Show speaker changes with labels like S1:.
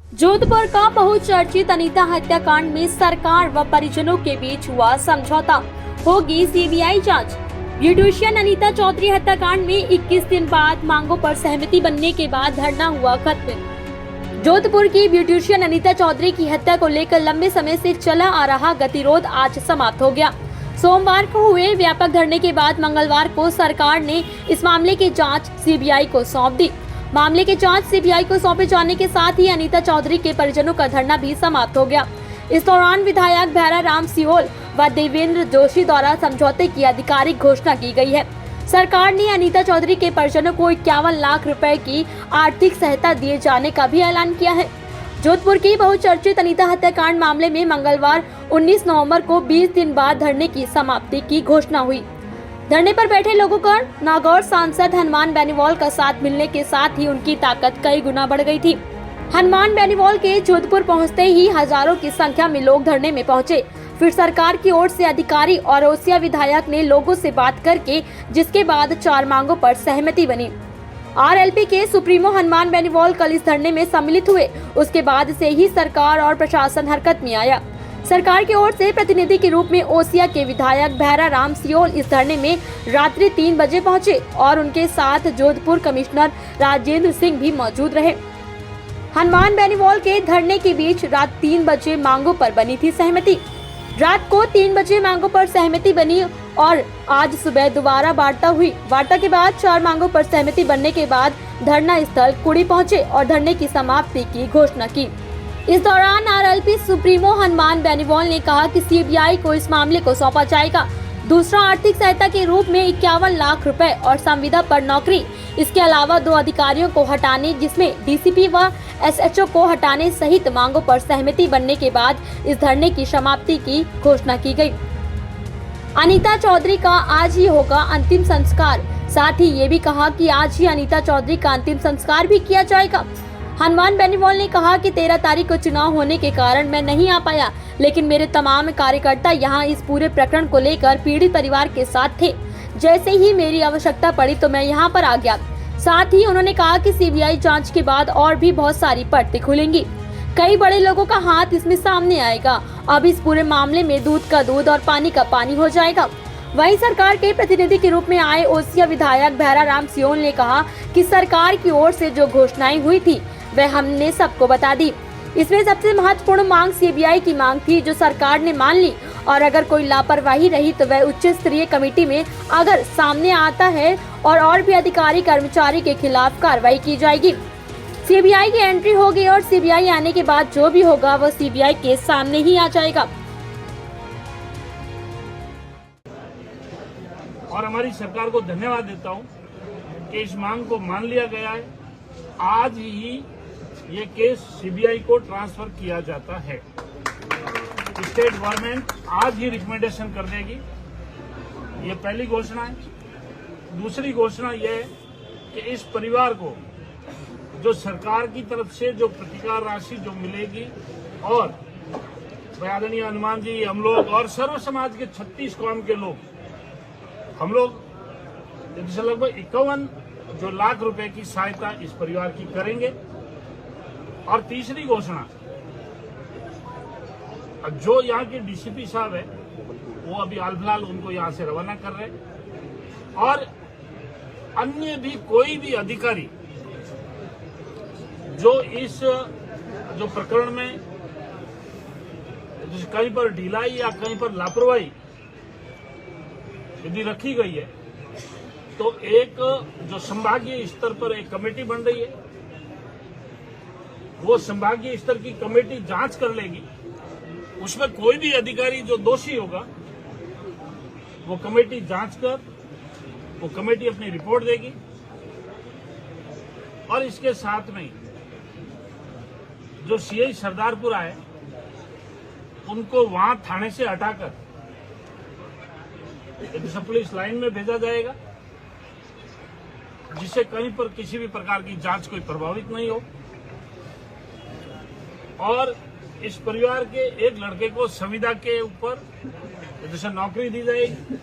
S1: जोधपुर का बहुचर्चित अनीता हत्याकांड में सरकार व परिजनों के बीच हुआ समझौता, होगी सीबीआई जांच। ब्यूटिशियन अनीता चौधरी हत्याकांड में 21 दिन बाद मांगों पर सहमति बनने के बाद धरना हुआ खत्म। जोधपुर की ब्यूटिशियन अनीता चौधरी की हत्या को लेकर लंबे समय से चला आ रहा गतिरोध आज समाप्त हो गया। सोमवार को हुए व्यापक धरने के बाद मंगलवार को सरकार ने इस मामले की जांच सीबीआई को सौंप दी। मामले की जांच सीबीआई को सौंपे जाने के साथ ही अनीता चौधरी के परिजनों का धरना भी समाप्त हो गया। इस दौरान विधायक भैरा राम सियोल व देवेंद्र जोशी द्वारा समझौते की आधिकारिक घोषणा की गई है। सरकार ने अनीता चौधरी के परिजनों को 51 लाख रुपए की आर्थिक सहायता दिए जाने का भी ऐलान किया है। जोधपुर की बहुचर्चित अनीता हत्याकांड मामले में मंगलवार 19 नवंबर को 20 दिन बाद धरने की समाप्ति की घोषणा हुई। धरने पर बैठे लोगों का नागौर सांसद हनुमान बेनीवाल का साथ मिलने के साथ ही उनकी ताकत कई गुना बढ़ गई थी। हनुमान बेनीवाल के जोधपुर पहुंचते ही हजारों की संख्या में लोग धरने में पहुंचे। फिर सरकार की ओर से अधिकारी और ओसिया विधायक ने लोगों से बात करके जिसके बाद 4 मांगों पर सहमति बनी। आरएलपी के सुप्रीमो हनुमान बेनीवाल कल इस धरने में सम्मिलित हुए। उसके बाद से ही सरकार और प्रशासन हरकत में आया। सरकार की ओर से प्रतिनिधि के रूप में ओसिया के विधायक भैरा राम सियोल इस धरने में रात्रि 3 बजे पहुंचे और उनके साथ जोधपुर कमिश्नर राजेंद्र सिंह भी मौजूद रहे। हनुमान बेनीवाल के धरने के बीच रात 3 बजे मांगों पर बनी थी सहमति। रात को 3 बजे मांगों पर सहमति बनी और आज सुबह दोबारा वार्ता हुई। वार्ता के बाद 4 मांगों पर सहमति बनने के बाद धरना स्थल कुड़ी पहुंचे और धरने की समाप्ति की घोषणा की। इस दौरान आरएलपी सुप्रीमो हनुमान बेनीवाल ने कहा कि सीबीआई को इस मामले को सौंपा जाएगा। दूसरा, आर्थिक सहायता के रूप में 51 लाख रुपए और संविदा पर नौकरी। इसके अलावा 2 अधिकारियों को हटाने, जिसमें डीसीपी व एसएचओ को हटाने सहित मांगों पर सहमति बनने के बाद इस धरने की समाप्ति की घोषणा की गई। अनीता चौधरी का आज ही होगा अंतिम संस्कार। साथ ही ये भी कहा कि आज ही अनीता चौधरी का अंतिम संस्कार भी किया जाएगा। हनुमान बेनीवाल ने कहा कि 13 तारीख को चुनाव होने के कारण मैं नहीं आ पाया, लेकिन मेरे तमाम कार्यकर्ता यहां इस पूरे प्रकरण को लेकर पीड़ित परिवार के साथ थे। जैसे ही मेरी आवश्यकता पड़ी तो मैं यहां पर आ गया। साथ ही उन्होंने कहा कि सीबीआई जांच के बाद और भी बहुत सारी परतें खुलेंगी। कई बड़े लोगों का हाथ इसमें सामने आएगा। अब इस पूरे मामले में दूध का दूध और पानी का पानी हो जाएगा। वहीं सरकार के प्रतिनिधि के रूप में आए ओसिया विधायक भैरा राम सियोल ने कहा कि सरकार की ओर से जो घोषणाएं हुई थी वह हमने सबको बता दी। इसमें सबसे महत्वपूर्ण मांग सीबीआई की मांग थी, जो सरकार ने मान ली। और अगर कोई लापरवाही रही तो वह उच्च स्तरीय कमेटी में अगर सामने आता है और भी अधिकारी कर्मचारी के खिलाफ कार्रवाई की जाएगी। सीबीआई की एंट्री होगी और सीबीआई आने के बाद जो भी होगा वह सीबीआई के सामने ही आ जाएगा।
S2: और हमारी सरकार को धन्यवाद देता हूं कि इस मांग को मान लिया गया है। आज ही ये केस सीबीआई को ट्रांसफर किया जाता है। स्टेट गवर्नमेंट आज ही रिकमेंडेशन कर देगी। ये पहली घोषणा है। दूसरी घोषणा ये है कि इस परिवार को जो सरकार की तरफ से जो प्रतिकार राशि जो मिलेगी और आदरणीय हनुमान जी, हम लोग और सर्व समाज के 36 कौम के लोग, हम लोग लगभग 51 लाख रुपए की सहायता इस परिवार की करेंगे। और तीसरी घोषणा, जो यहाँ के डीसीपी साहब है वो अभी हाल फिलहाल उनको यहाँ से रवाना कर रहे हैं और अन्य भी कोई भी अधिकारी जो इस जो प्रकरण में कहीं पर ढिलाई या कहीं पर लापरवाही यदि रखी गई है तो एक जो संभागीय स्तर पर एक कमेटी बन रही है, वो संभागीय स्तर की कमेटी जांच कर लेगी। उसमें कोई भी अधिकारी जो दोषी होगा वो कमेटी जांच कर वो कमेटी अपनी रिपोर्ट देगी। और इसके साथ में जो सीआई सरदारपुरा है उनको वहां थाने से हटाकर पुलिस लाइन में भेजा जाएगा, जिससे कहीं पर किसी भी प्रकार की जांच कोई प्रभावित नहीं हो। और इस परिवार के एक लड़के को संविदा के ऊपर जैसे नौकरी दी जाएगी